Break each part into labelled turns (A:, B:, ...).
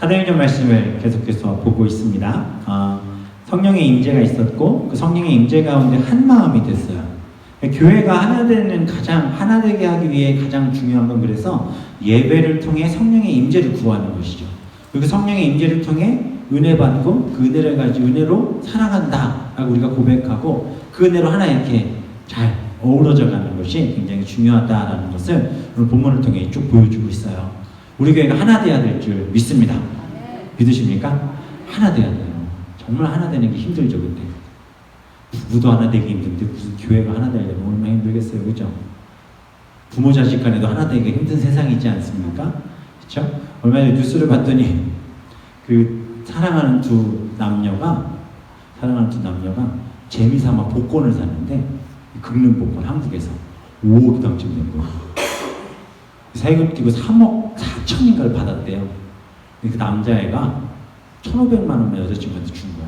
A: 사도행전 말씀을 계속해서 보고 있습니다. 성령의 임재가 있었고 그 성령의 임재 가운데 한 마음이 됐어요. 교회가 하나 되는 하나 되게 하기 위해 가장 중요한 건 그래서 예배를 통해 성령의 임재를 구하는 것이죠. 그리고 성령의 임재를 통해 은혜 받고 그 은혜를 가지고 은혜로 살아간다라고 우리가 고백하고 그 은혜로 하나 이렇게 잘 어우러져 가는 것이 굉장히 중요하다라는 것을 오늘 본문을 통해 쭉 보여주고 있어요. 우리 교회가 하나 돼야 될 줄 믿습니다. 믿으십니까? 하나 돼야 돼요. 정말 하나 되는 게 힘들죠, 근데. 부부도 하나 되기 힘든데 무슨 교회가 하나 되려면 얼마나 힘들겠어요, 그죠? 부모 자식 간에도 하나 되기 힘든 세상이지 않습니까? 그렇죠? 얼마 전에 뉴스를 봤더니 그 사랑하는 두 남녀가 재미삼아 복권을 샀는데 긁는 복권 한국에서 5억이 당첨된 거예요. 세금 띄고 3억 4천인가를 받았대요. 그 남자애가 1,500만 원만 여자친구한테 준 거야.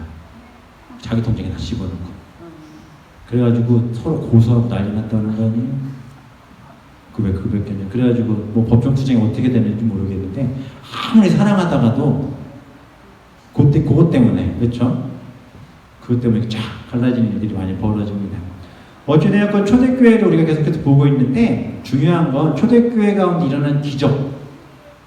A: 자기 통장에 다 집어넣고. 그래가지고 서로 고소하고 난리 났다는 거 아니에요? 왜 그랬겠냐. 그래가지고 뭐 법정 투쟁이 어떻게 되는지 모르겠는데 아무리 사랑하다가도 그것 때문에, 그렇죠? 그것 때문에 쫙 갈라지는 일들이 많이 벌어집니다. 어찌되었건 초대교회를 우리가 계속해서 보고 있는데 중요한 건 초대교회 가운데 일어난 기적,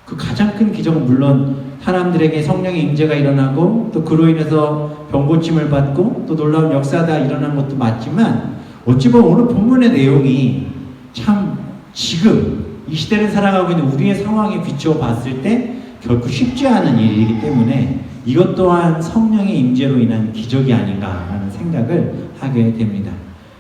A: 그 가장 큰 기적은 물론 사람들에게 성령의 임재가 일어나고 또 그로 인해서 병고침을 받고 또 놀라운 역사가 일어난 것도 맞지만 어찌 보면 오늘 본문의 내용이 참 지금 이 시대를 살아가고 있는 우리의 상황에 비추어 봤을 때 결코 쉽지 않은 일이기 때문에 이것 또한 성령의 임재로 인한 기적이 아닌가라는 생각을 하게 됩니다.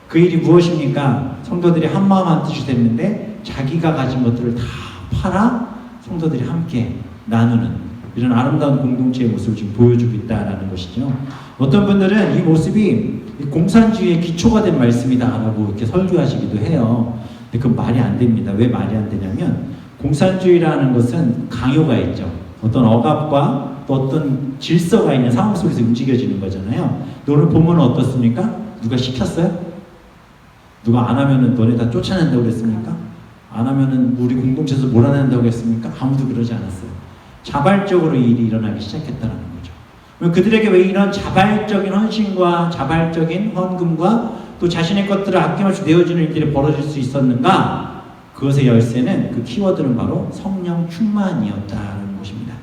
A: 그 일이 무엇입니까? 성도들이 한마음 한뜻이 됐는데 자기가 가진 것들을 다 팔아 성도들이 함께 나누는 이런 아름다운 공동체의 모습을 지금 보여주고 있다는 것이죠. 어떤 분들은 이 모습이 공산주의의 기초가 된 말씀이다라고 이렇게 설교하시기도 해요. 근데 그건 말이 안 됩니다. 왜 말이 안 되냐면 공산주의라는 것은 강요가 있죠. 어떤 억압과 또 어떤 질서가 있는 상황 속에서 움직여지는 거잖아요. 오늘 본문은 어떻습니까? 누가 시켰어요? 누가 안 하면은 너네 다 쫓아낸다고 그랬습니까? 안 하면은 우리 공동체에서 몰아낸다고 했습니까? 아무도 그러지 않았어요. 자발적으로 이 일이 일어나기 시작했다는 거죠. 그들에게 왜 이런 자발적인 헌신과 자발적인 헌금과 또 자신의 것들을 아낌없이 내어주는 일들이 벌어질 수 있었는가? 그것의 열쇠는 그 키워드는 바로 성령 충만이었다는 것입니다.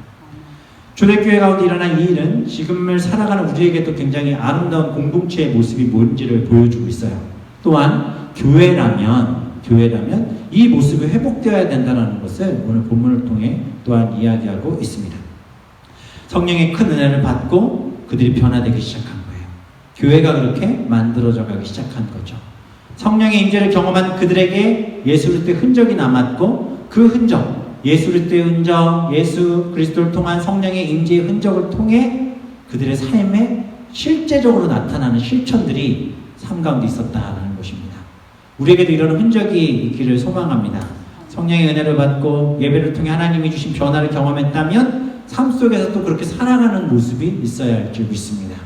A: 초대교회 가운데 일어난 이 일은 지금을 살아가는 우리에게도 굉장히 아름다운 공동체의 모습이 뭔지를 보여주고 있어요. 또한 교회라면 이 모습이 회복되어야 된다는 것을 오늘 본문을 통해 또한 이야기하고 있습니다. 성령의 큰 은혜를 받고 그들이 변화되기 시작한 거예요. 교회가 그렇게 만들어져 가기 시작한 거죠. 성령의 임재를 경험한 그들에게 예수 그리스도의 흔적이 남았고 그 흔적, 예수 그리스도의 흔적, 예수 그리스도를 통한 성령의 임재의 흔적을 통해 그들의 삶에 실제적으로 나타나는 실천들이 삶 가운데 있었다는 것입니다. 우리에게도 이런 흔적이 있기를 소망합니다. 성령의 은혜를 받고 예배를 통해 하나님이 주신 변화를 경험했다면 삶 속에서 또 그렇게 살아가는 모습이 있어야 할 줄 믿습니다.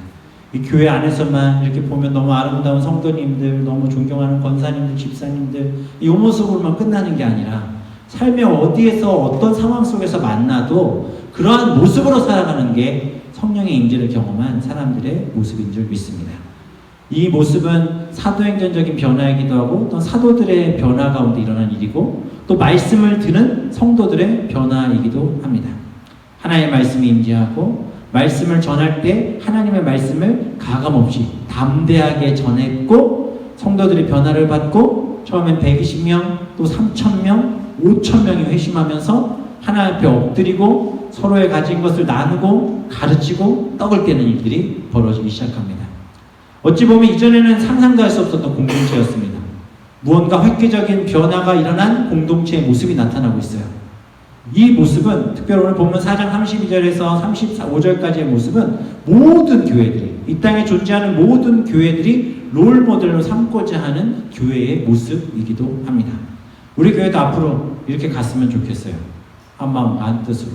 A: 이 교회 안에서만 이렇게 보면 너무 아름다운 성도님들, 너무 존경하는 권사님들, 집사님들 이 모습으로만 끝나는 게 아니라 삶의 어디에서 어떤 상황 속에서 만나도 그러한 모습으로 살아가는 게 성령의 임재를 경험한 사람들의 모습인 줄 믿습니다. 이 모습은 사도행전적인 변화이기도 하고 또 사도들의 변화 가운데 일어난 일이고 또 말씀을 듣는 성도들의 변화이기도 합니다. 하나님의 말씀이 임재하고 말씀을 전할 때 하나님의 말씀을 가감없이 담대하게 전했고 성도들이 변화를 받고 처음엔 120명 또 3,000명 5,000명이 회심하면서 하나님 앞에 엎드리고 서로의 가진 것을 나누고 가르치고 떡을 떼는 일들이 벌어지기 시작합니다. 어찌 보면 이전에는 상상도 할 수 없었던 공동체였습니다. 무언가 획기적인 변화가 일어난 공동체의 모습이 나타나고 있어요. 이 모습은 특별히 오늘 보면 4장 32절에서 35절까지의 모습은 모든 교회들이 이 땅에 존재하는 모든 교회들이 롤모델로 삼고자 하는 교회의 모습이기도 합니다. 우리 교회도 앞으로 이렇게 갔으면 좋겠어요. 한마음 한뜻으로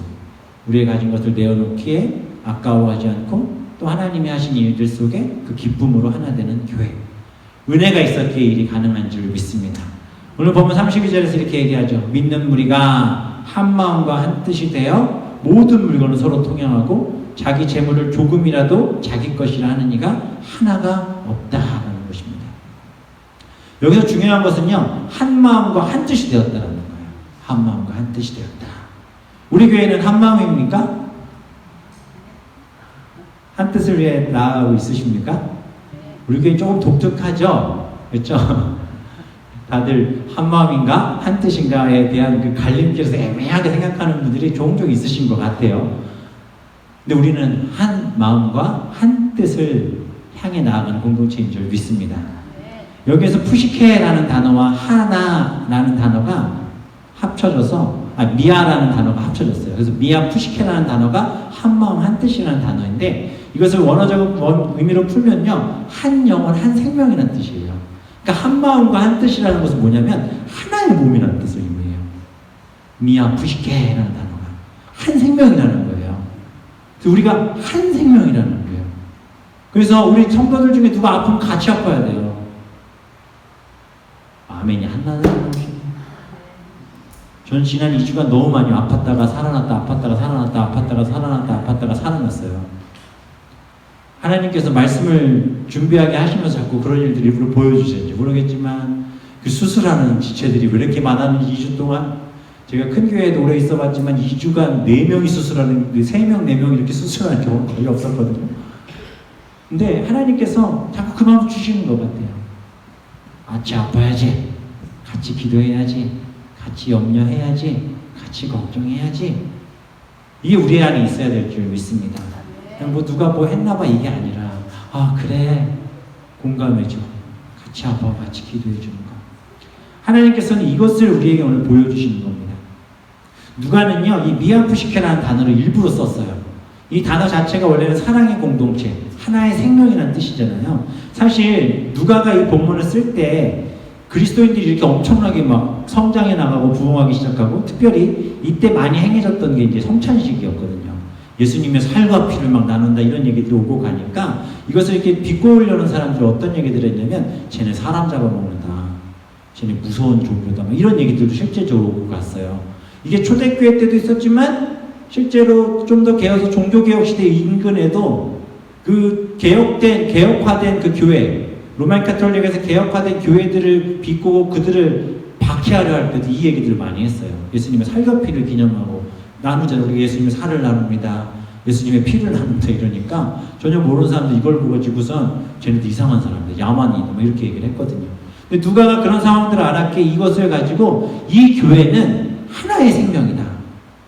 A: 우리의 가진 것을 내어놓기에 아까워하지 않고 또 하나님이 하신 일들 속에 그 기쁨으로 하나 되는 교회. 은혜가 있었기에 일이 가능한 줄 믿습니다. 오늘 보면 32절에서 이렇게 얘기하죠. 믿는 무리가 한 마음과 한 뜻이 되어 모든 물건을 서로 통용하고 자기 재물을 조금이라도 자기 것이라 하는 이가 하나가 없다라는 것입니다. 여기서 중요한 것은요, 한 마음과 한 뜻이 되었다라는 거예요. 한 마음과 한 뜻이 되었다. 우리 교회는 한 마음입니까? 한 뜻을 위해 나아가고 있으십니까? 우리 교회 조금 독특하죠? 그렇죠? 다들 한 마음인가? 한 뜻인가에 대한 그 갈림길에서 애매하게 생각하는 분들이 종종 있으신 것 같아요. 근데 우리는 한 마음과 한 뜻을 향해 나아가는 공동체인 줄 믿습니다. 여기에서 푸시케라는 단어와 하나라는 단어가 합쳐져서 미아라는 단어가 합쳐졌어요. 그래서 미아 푸시케라는 단어가 한 마음 한 뜻이라는 단어인데 이것을 원어적 의미로 풀면요, 한 영혼 한 생명이라는 뜻이에요. 그러니까 한 마음과 한 뜻이라는 것은 뭐냐면 하나의 몸이라는 뜻을 의미해요. 미아 푸시케라는 단어가 한 생명이라는 거예요. 그래서 우리가 한 생명이라는 거예요. 그래서 우리 성도들 중에 누가 아프면 같이 아파야 돼요. 아멘이 한나는 것입니다. 전 지난 2주간 너무 많이 아팠다가 살아났다, 아팠다가 살아났다, 아팠다가 살아났다, 아팠다가 살아났어요. 하나님께서 말씀을 준비하게 하시면서 자꾸 그런 일들을 일부러 보여주셨는지 모르겠지만 그 수술하는 지체들이 왜 이렇게 많았는지 2주 동안 제가 큰 교회에도 오래 있어봤지만 2주간 4명이 수술하는 3명, 4명 이렇게 수술하는 경우는 거의 없었거든요. 근데 하나님께서 자꾸 그 마음을 주시는 것 같아요. 같이 아파야지, 같이 기도해야지, 같이 염려해야지, 같이 걱정해야지. 이게 우리 안에 있어야 될 줄 믿습니다. 그냥 뭐 누가 뭐 했나봐 이게 아니라 그래, 공감해줘, 같이 아파 같이 기도해주는 거. 하나님께서는 이것을 우리에게 오늘 보여주시는 겁니다. 누가는요, 이 미아푸시케라는 단어를 일부러 썼어요. 이 단어 자체가 원래는 사랑의 공동체, 하나의 생명이라는 뜻이잖아요. 사실 누가가 이 본문을 쓸 때 그리스도인들이 이렇게 엄청나게 막 성장해 나가고 부흥하기 시작하고, 특별히 이때 많이 행해졌던 게 이제 성찬식이었거든요. 예수님의 살과 피를 막 나눈다 이런 얘기들이 오고 가니까 이것을 이렇게 비꼬으려는 사람들이 어떤 얘기들을 했냐면 쟤네 사람 잡아먹는다, 쟤네 무서운 종교다, 막 이런 얘기들도 실제적으로 오고 갔어요. 이게 초대교회 때도 있었지만 실제로 좀 더 개혁해서 종교개혁 시대 인근에도 그 개혁화된 그 교회, 로마인 카톨릭에서 개혁화된 교회들을 비꼬고 그들을 박해하려 할 때도 이 얘기들을 많이 했어요. 예수님의 살과 피를 기념하고 나누잖아요. 우리가 예수님의 살을 나눕니다, 예수님의 피를 나눕니다 이러니까 전혀 모르는 사람들 이걸 보고 지고선 쟤네들 이상한 사람들, 야만이다 뭐 이렇게 얘기를 했거든요. 근데 누가가 그런 상황들을 알았기에 이것을 가지고 이 교회는 하나의 생명이다,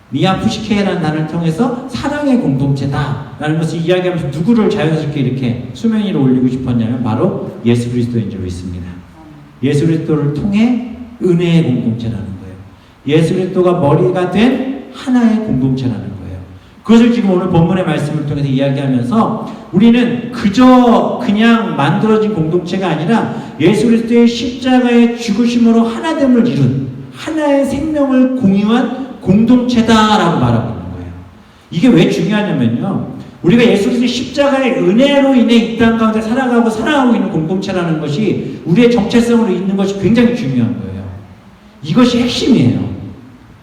A: 미아푸시케라는 단어를 통해서 사랑의 공동체다 라는 것을 이야기하면서 누구를 자연스럽게 이렇게 수면 위로 올리고 싶었냐면 바로 예수 그리스도인 줄 믿습니다. 예수 그리스도를 통해 은혜의 공동체라는 거예요. 예수 그리스도가 머리가 된 하나의 공동체라는 거예요. 그것을 지금 오늘 본문의 말씀을 통해서 이야기하면서 우리는 그냥 만들어진 공동체가 아니라 예수 그리스도의 십자가의 죽으심으로 하나됨을 이룬 하나의 생명을 공유한 공동체다라고 말하고 있는 거예요. 이게 왜 중요하냐면요, 우리가 예수 그리스도의 십자가의 은혜로 인해 이 땅 가운데 살아가고 사랑하고 있는 공동체라는 것이 우리의 정체성으로 있는 것이 굉장히 중요한 거예요. 이것이 핵심이에요.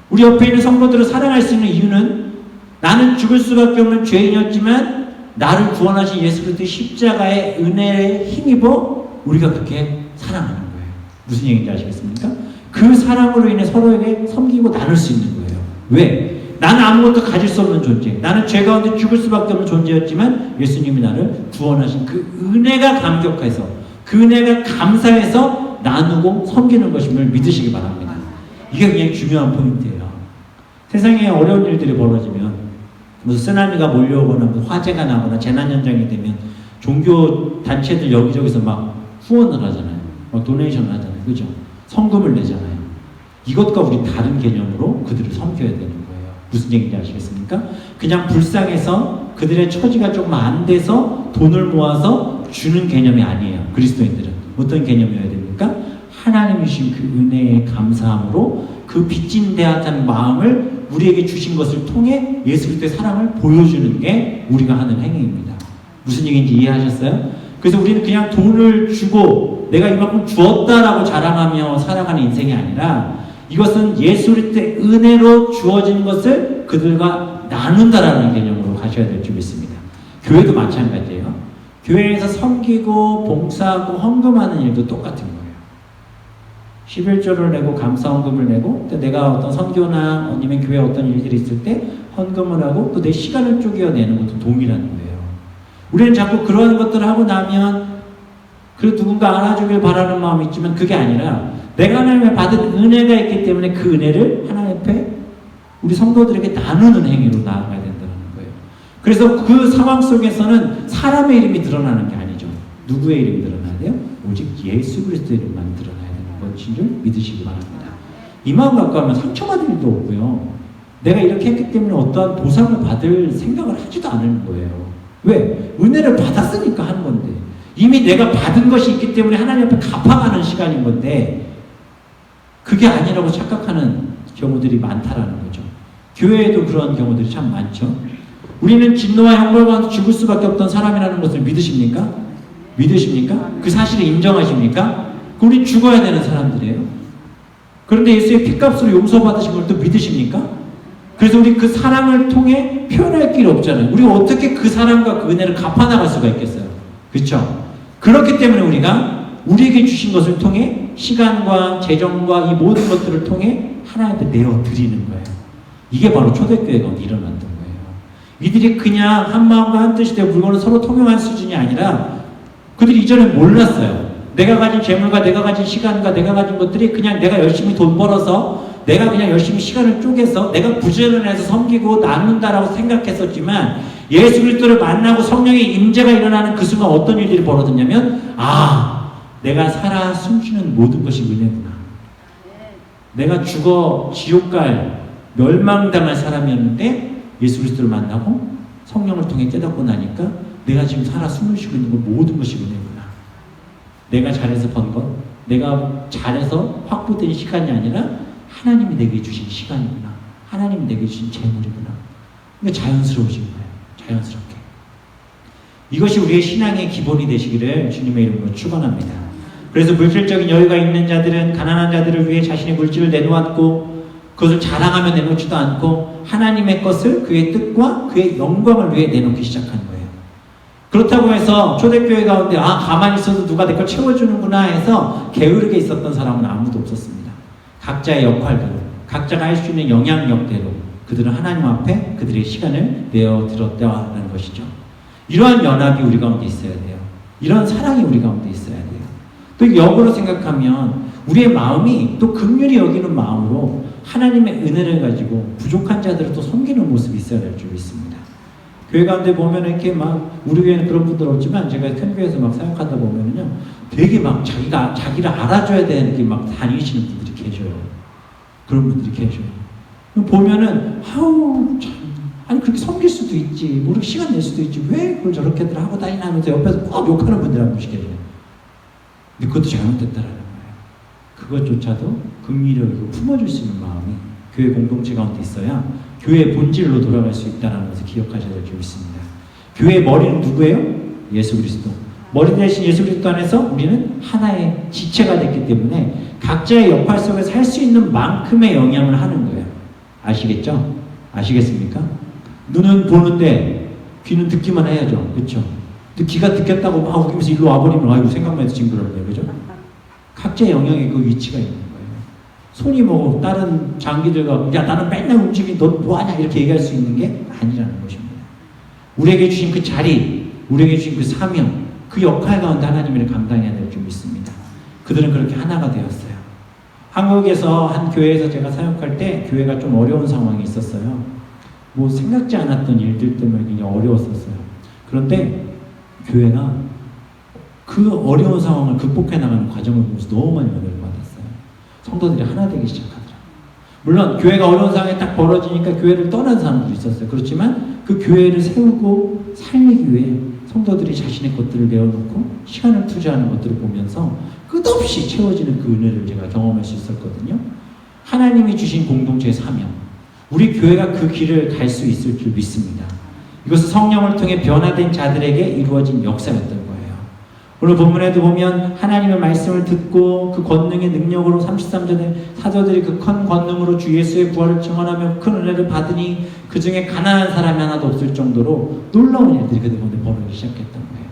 A: 우리 옆에 있는 성도들을 사랑할 수 있는 이유는 나는 죽을 수밖에 없는 죄인이었지만 나를 구원하신 예수 그리스도의 십자가의 은혜에 힘입어 우리가 그렇게 사랑하는 거예요. 무슨 얘기인지 아시겠습니까? 그 사랑으로 인해 서로에게 섬기고 나눌 수 있는 거예요. 왜? 나는 아무것도 가질 수 없는 존재, 나는 죄 가운데 죽을 수밖에 없는 존재였지만 예수님이 나를 구원하신 그 은혜가 감격해서, 그 은혜가 감사해서 나누고 섬기는 것임을 믿으시기 바랍니다. 이게 굉장히 중요한 포인트예요. 세상에 어려운 일들이 벌어지면, 무슨 쓰나미가 몰려오거나 무슨 화재가 나거나 재난 현장이 되면 종교 단체들 여기저기서 막 후원을 하잖아요. 막 도네이션을 하잖아요. 그죠? 성금을 내잖아요. 이것과 우리 다른 개념으로 그들을 섬겨야 되는 거예요. 무슨 얘기인지 아시겠습니까? 그냥 불쌍해서 그들의 처지가 조금 안 돼서 돈을 모아서 주는 개념이 아니에요. 그리스도인들은 어떤 개념이어야 됩니까? 하나님이 주신 그 은혜에 감사함으로 그 빚진 대하는 마음을 우리에게 주신 것을 통해 예수 그리스도의 사랑을 보여주는 게 우리가 하는 행위입니다. 무슨 얘기인지 이해하셨어요? 그래서 우리는 그냥 돈을 주고 내가 이만큼 주었다라고 자랑하며 살아가는 인생이 아니라, 이것은 예수 그리스도의 은혜로 주어진 것을 그들과 나눈다라는 개념으로 가셔야 될 줄 믿습니다. 교회도 마찬가지예요. 교회에서 섬기고 봉사하고 헌금하는 일도 똑같은 거예요. 11조를 내고 감사헌금을 내고 또 내가 어떤 선교나 아니면 교회 어떤 일들이 있을 때 헌금을 하고 또 내 시간을 쪼개어내는 것도 동일한 거예요. 우리는 자꾸 그러한 것들을 하고 나면 그 누군가 알아주길 바라는 마음이 있지만 그게 아니라 내가 하나님의 받은 은혜가 있기 때문에 그 은혜를 하나님 앞에 우리 성도들에게 나누는 행위로 나아가야 된다는 거예요. 그래서 그 상황 속에서는 사람의 이름이 드러나는 게 아니죠. 누구의 이름이 드러나야 돼요? 오직 예수 그리스도의 이름만 드러나야 되는 것인 줄 믿으시기 바랍니다. 이 마음 갖고 하면 상처받을 일도 없고요. 내가 이렇게 했기 때문에 어떠한 보상을 받을 생각을 하지도 않는 거예요. 왜? 은혜를 받았으니까 하는 건데 이미 내가 받은 것이 있기 때문에 하나님 앞에 갚아가는 시간인 건데 그게 아니라고 착각하는 경우들이 많다라는 거죠. 교회에도 그런 경우들이 참 많죠. 우리는 진노와 형벌과 죽을 수밖에 없던 사람이라는 것을 믿으십니까? 믿으십니까? 그 사실을 인정하십니까? 우리 죽어야 되는 사람들이에요. 그런데 예수의 피값으로 용서받으신 걸 또 믿으십니까? 그래서 우리 그 사랑을 통해 표현할 길이 없잖아요. 우리가 어떻게 그 사랑과 그 은혜를 갚아나갈 수가 있겠어요? 그렇죠? 그렇기 때문에 우리가 우리에게 주신 것을 통해 시간과 재정과 이 모든 것들을 통해 하나님께 내어드리는 거예요. 이게 바로 초대교회가 일어났던 거예요. 이들이 그냥 한 마음과 한 뜻이 되어 물건을 서로 통용한 수준이 아니라 그들이 이전에 몰랐어요. 내가 가진 재물과 내가 가진 시간과 내가 가진 것들이 그냥 내가 열심히 돈 벌어서 내가 그냥 열심히 시간을 쪼개서 내가 부지런해서 섬기고 나눈다라고 생각했었지만 예수 그리스도를 만나고 성령의 임재가 일어나는 그 순간 어떤 일들이 벌어졌냐면 내가 살아 숨쉬는 모든 것이 은혜구나. 내가 죽어 지옥 갈 멸망당할 사람이었는데 예수 그리스도를 만나고 성령을 통해 깨닫고 나니까 내가 지금 살아 숨을 쉬고 있는 것 모든 것이 은혜구나. 내가 잘해서 번 것, 내가 잘해서 확보된 시간이 아니라 하나님이 내게 주신 시간이구나. 하나님이 내게 주신 재물이구나. 그러니까 자연스러우신 거예요. 자연스럽게. 이것이 우리의 신앙의 기본이 되시기를 주님의 이름으로 축원합니다. 그래서 물질적인 여유가 있는 자들은 가난한 자들을 위해 자신의 물질을 내놓았고 그것을 자랑하며 내놓지도 않고 하나님의 것을 그의 뜻과 그의 영광을 위해 내놓기 시작한 거예요. 그렇다고 해서 초대교회 가운데 가만히 있어도 누가 내 걸 채워주는구나 해서 게으르게 있었던 사람은 아무도 없었습니다. 각자의 역할대로 각자가 할 수 있는 영향력대로 그들은 하나님 앞에 그들의 시간을 내어드렸다는 것이죠. 이러한 연합이 우리 가운데 있어야 돼요. 이런 사랑이 우리 가운데 있어야 돼요. 또 역으로 생각하면 우리의 마음이 또 긍휼히 여기는 마음으로 하나님의 은혜를 가지고 부족한 자들을 또 섬기는 모습이 있어야 될 줄 믿습니다. 교회 가운데 보면 이렇게 막 우리 교회는 그런 분들 없지만 제가 큰 교회에서 막 사역하다 보면은요 되게 막 자기를 알아줘야 되는 게 막 다니시는 분들이 계셔요. 그런 분들이 계셔요. 보면은 아니 그렇게 섬길 수도 있지 모르게 시간 낼 수도 있지 왜 그걸 저렇게들 하고 다니나 하면서 옆에서 꼭 욕하는 분들 한 분씩 계세요. 근데 그것도 잘못됐다라는 거예요. 그것조차도 긍휼히 여기고 품어줄 수 있는 마음이 교회 공동체 가운데 있어야 교회의 본질로 돌아갈 수 있다는 것을 기억하셔야 될 줄 믿습니다. 교회의 머리는 누구예요? 예수 그리스도. 머리 대신 예수 그리스도 안에서 우리는 하나의 지체가 됐기 때문에 각자의 역할 속에서 할 수 있는 만큼의 영향을 하는 거예요. 아시겠죠? 아시겠습니까? 눈은 보는데 귀는 듣기만 해야죠. 그렇죠? 귀가 듣겠다고 막 웃기면서 일로 와버리면 아이고 생각만 해도 징그럽네요. 그죠? 각자의 영역에 그 위치가 있는 거예요. 손이 뭐 다른 장기들과 야 나는 맨날 움직이니 너 뭐하냐 이렇게 얘기할 수 있는 게 아니라는 것입니다. 우리에게 주신 그 자리, 우리에게 주신 그 사명, 그 역할 가운데 하나님을 감당해야 될 줄 믿습니다. 그들은 그렇게 하나가 되었어요. 한국에서 한 교회에서 제가 사역할 때 교회가 좀 어려운 상황이 있었어요. 뭐 생각지 않았던 일들 때문에 굉장히 어려웠었어요. 그런데 교회가 그 어려운 상황을 극복해 나가는 과정을 보면서 너무 많이 은혜를 받았어요. 성도들이 하나 되기 시작하더라고요. 물론 교회가 어려운 상황이 딱 벌어지니까 교회를 떠난 사람도 있었어요. 그렇지만 그 교회를 세우고 살리기 위해 성도들이 자신의 것들을 내어놓고 시간을 투자하는 것들을 보면서 끝없이 채워지는 그 은혜를 제가 경험할 수 있었거든요. 하나님이 주신 공동체의 사명, 우리 교회가 그 길을 갈 수 있을 줄 믿습니다. 이것은 성령을 통해 변화된 자들에게 이루어진 역사였던 거예요. 오늘 본문에도 보면 하나님의 말씀을 듣고 그 권능의 능력으로 33절에 사도들이 그 큰 권능으로 주 예수의 부활을 증언하며 큰 은혜를 받으니 그 중에 가난한 사람이 하나도 없을 정도로 놀라운 일들이 그들 가운데 벌어지기 시작했던 거예요.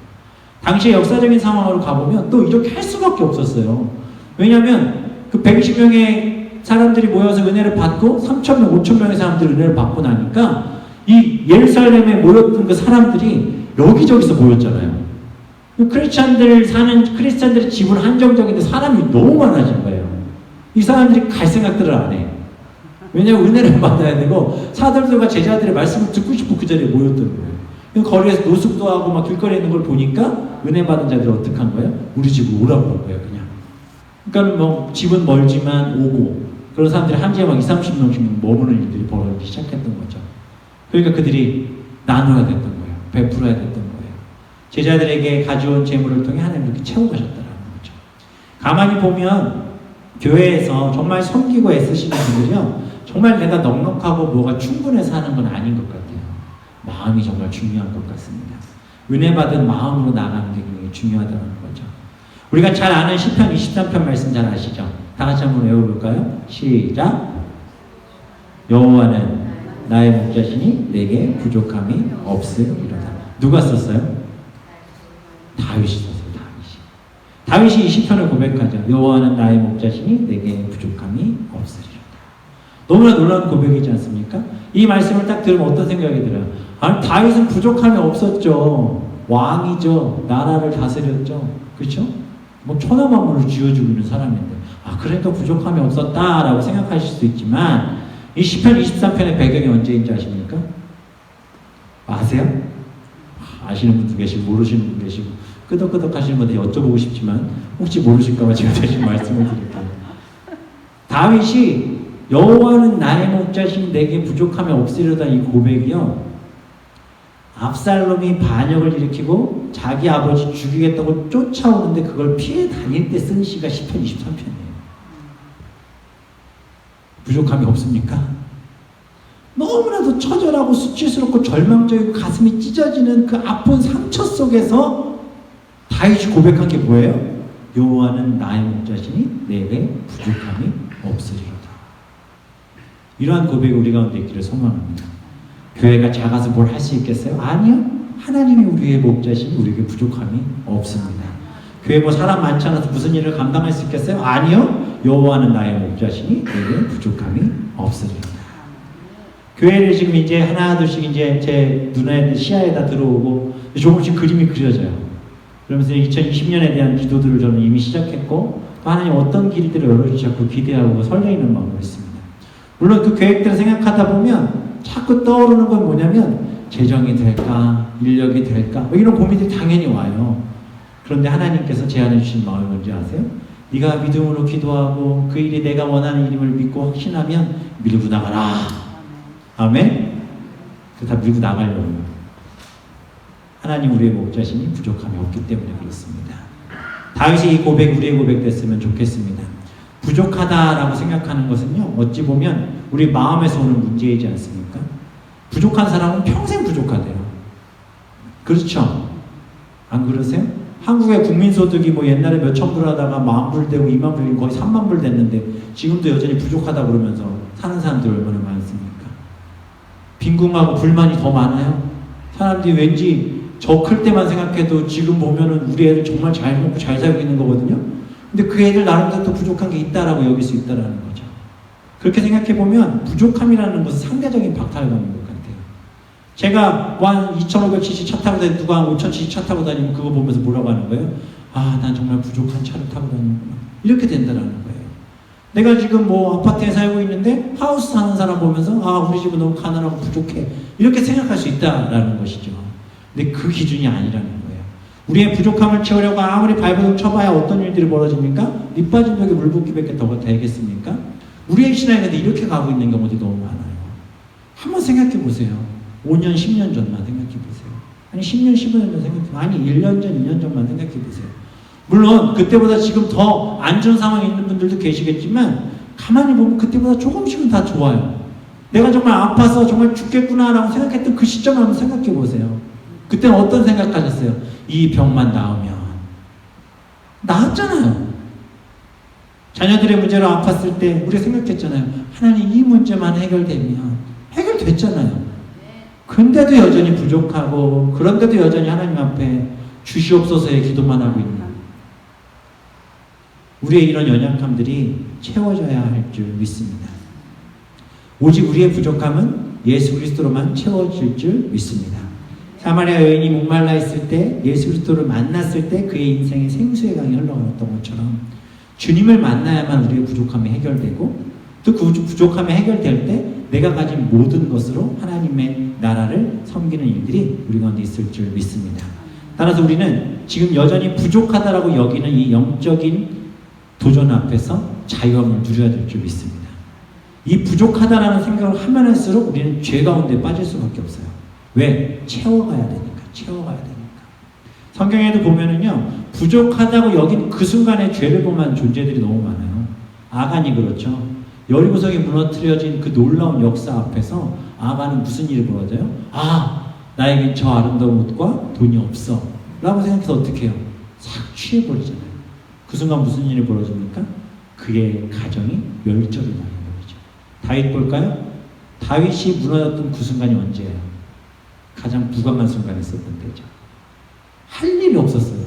A: 당시의 역사적인 상황으로 가보면 또 이렇게 할 수밖에 없었어요. 왜냐하면 그 120명의 사람들이 모여서 은혜를 받고 3,000명, 5,000명의 사람들이 은혜를 받고 나니까 이 예루살렘에 모였던 그 사람들이 여기저기서 모였잖아요. 크리스찬들의 집은 한정적인데 사람이 너무 많아진 거예요. 이 사람들이 갈 생각들을 안 해. 왜냐하면 은혜를 받아야 되고 사도들과 제자들의 말씀을 듣고 싶어 그 자리에 모였던 거예요. 거리에서 노숙도 하고 막 길거리에 있는 걸 보니까 은혜 받은 자들이 어떻게 한 거예요? 우리 집으로 오라고 한 거예요, 그냥. 그러니까 뭐 집은 멀지만 오고 그런 사람들이 한 집에 막 20-30명씩 머무는 일들이 벌어지기 시작했던 거죠. 그러니까 그들이 나눠야 됐던 거예요. 베풀어야 됐던 거예요. 제자들에게 가져온 재물을 통해 하나님 이렇게 채워가셨다는 거죠. 가만히 보면 교회에서 정말 섬기고 애쓰시는 분들이요, 정말 내가 넉넉하고 뭐가 충분해서 하는 건 아닌 것 같아요. 마음이 정말 중요한 것 같습니다. 은혜 받은 마음으로 나가는 게 굉장히 중요하다는 거죠. 우리가 잘 아는 시편 23편 말씀 잘 아시죠? 다 같이 한번 외워볼까요? 시작. 여호와는 나의 목자시니 내게 부족함이 없으리로다. 누가 썼어요? 다윗이 썼어요. 다윗이 이 시편을 고백하죠. 여호와는 나의 목자시니 내게 부족함이 없으리로다. 너무나 놀라운 고백이지 않습니까? 이 말씀을 딱 들으면 어떤 생각이 들어요? 아니, 다윗은 부족함이 없었죠. 왕이죠. 나라를 다스렸죠. 그렇죠? 뭐 천하만물을 쥐어주고 있는 사람인데, 그러니까 부족함이 없었다라고 생각하실 수도 있지만, 이 시편 23편의 배경이 언제인지 아십니까? 아세요? 아시는 분도 계시고 모르시는 분도 계시고 끄덕끄덕 하시는 분들 여쭤보고 싶지만 혹시 모르실까봐 제가 대신 말씀을 드릴게요. 다윗이 여호와는 나의 목자신 내게 부족함이 없으리로다 이 고백이요, 압살롬이 반역을 일으키고 자기 아버지 죽이겠다고 쫓아오는데 그걸 피해 다닐 때 쓴 시가 시편 23편이에요. 부족함이 없습니까? 너무나도 처절하고 수치스럽고 절망적이고 가슴이 찢어지는 그 아픈 상처 속에서 다윗이 고백한 게 뭐예요? 여호와는 나의 목자시니 내게 부족함이 없으리로다. 이러한 고백이 우리 가운데 있기를 소망합니다. 교회가 작아서 뭘 할 수 있겠어요? 아니요. 하나님이 우리의 목자시니 우리에게 부족함이 없습니다. 교회 뭐 사람 많지 않아서 무슨 일을 감당할 수 있겠어요? 아니요. 여호와는 나의 목자시니 내게 부족함이 없으리로다. 교회를 지금 이제 하나둘씩 이제 제 눈에 시야에다 들어오고 조금씩 그림이 그려져요. 그러면서 2020년에 대한 기도들을 저는 이미 시작했고 또 하나님 어떤 길들을 열어주셨고 기대하고 설레이는 마음으로 있습니다. 물론 그 계획들을 생각하다 보면 자꾸 떠오르는 건 뭐냐면 재정이 될까, 인력이 될까, 뭐 이런 고민들이 당연히 와요. 그런데 하나님께서 제안해 주신 마음이 뭔지 아세요? 네가 믿음으로 기도하고 그 일이 내가 원하는 일임을 믿고 확신하면 밀고 나가라. 아멘? 다 밀고 나가려고. 하나님 우리의 목자시니 부족함이 없기 때문에 그렇습니다. 다윗이 이 고백, 우리의 고백 됐으면 좋겠습니다. 부족하다라고 생각하는 것은요, 어찌 보면 우리 마음에서 오는 문제이지 않습니까? 부족한 사람은 평생 부족하대요. 그렇죠? 안 그러세요? 한국의 국민소득이 뭐 옛날에 몇천 불 하다가 10,000불 되고 20,000불 거의 30,000불 됐는데 지금도 여전히 부족하다 그러면서 사는 사람들이 얼마나 많습니까? 빈궁하고 불만이 더 많아요. 사람들이 왠지 저 클 때만 생각해도 지금 보면은 우리 애들 정말 잘 먹고 잘 살고 있는 거거든요. 근데 그 애들 나름대로 또 부족한 게 있다라고 여길 수 있다라는 거죠. 그렇게 생각해 보면 부족함이라는 것은 상대적인 박탈감인 것 같아요. 제가 한 2,500cc 차 타고 다니고 누가 한 5,000cc 차 타고 다니면 그거 보면서 뭐라고 하는 거예요? 난 정말 부족한 차를 타고 다니는구나. 이렇게 된다라는 거예요. 내가 지금 뭐 아파트에 살고 있는데 하우스 사는 사람 보면서 우리 집은 너무 가난하고 부족해. 이렇게 생각할 수 있다라는 것이죠. 근데 그 기준이 아니라는 거예요. 우리의 부족함을 채우려고 아무리 발버둥 쳐봐야 어떤 일들이 벌어집니까? 밑 빠진 벽에 물 붓기밖에 더 되겠습니까? 우리의 신앙이 근데 이렇게 가고 있는 경우들이 너무 많아요. 한번 생각해 보세요. 5년, 10년 전만 생각해 보세요. 아니 10년, 15년 전 생각해 보세요. 아니 1년 전, 2년 전만 생각해 보세요. 물론 그때보다 지금 더 안 좋은 상황에 있는 분들도 계시겠지만 가만히 보면 그때보다 조금씩은 다 좋아요. 내가 정말 아파서 정말 죽겠구나라고 생각했던 그 시점을 한번 생각해 보세요. 그때는 어떤 생각하셨어요? 이 병만 나으면, 나았잖아요. 자녀들의 문제로 아팠을 때 우리가 생각했잖아요. 하나님 이 문제만 해결되면 해결됐잖아요. 근데도 여전히 부족하고 그런데도 여전히 하나님 앞에 주시옵소서의 기도만 하고 있는 우리의 이런 연약함들이 채워져야 할 줄 믿습니다. 오직 우리의 부족함은 예수 그리스도로만 채워질 줄 믿습니다. 사마리아 여인이 목말라 있을 때 예수 그리스도를 만났을 때 그의 인생에 생수의 강이 흘러갔던 것처럼 주님을 만나야만 우리의 부족함이 해결되고 또 그 부족함이 해결될 때 내가 가진 모든 것으로 하나님의 나라를 섬기는 일들이 우리 가운데 있을 줄 믿습니다. 따라서 우리는 지금 여전히 부족하다라고 여기는 이 영적인 도전 앞에서 자유함을 누려야 될 줄 믿습니다. 이 부족하다라는 생각을 하면 할수록 우리는 죄 가운데 빠질 수밖에 없어요. 왜? 채워가야 되니까. 채워가야 되니까. 성경에도 보면은요, 부족하다고 여긴 그 순간에 죄를 범한 존재들이 너무 많아요. 아간이 그렇죠. 여리고성이 무너뜨려진 그 놀라운 역사 앞에서 아간은 무슨 일이 벌어져요? 아, 나에겐 저 아름다운 옷과 돈이 없어 라고 생각해서 어떻게 해요? 싹 취해버리잖아요. 그 순간 무슨 일이 벌어집니까? 그의 가정이 멸절이 나는 거죠. 다윗 볼까요? 다윗이 무너졌던 그 순간이 언제예요? 가장 부강한 순간에 있었던 때죠. 할 일이 없었어요.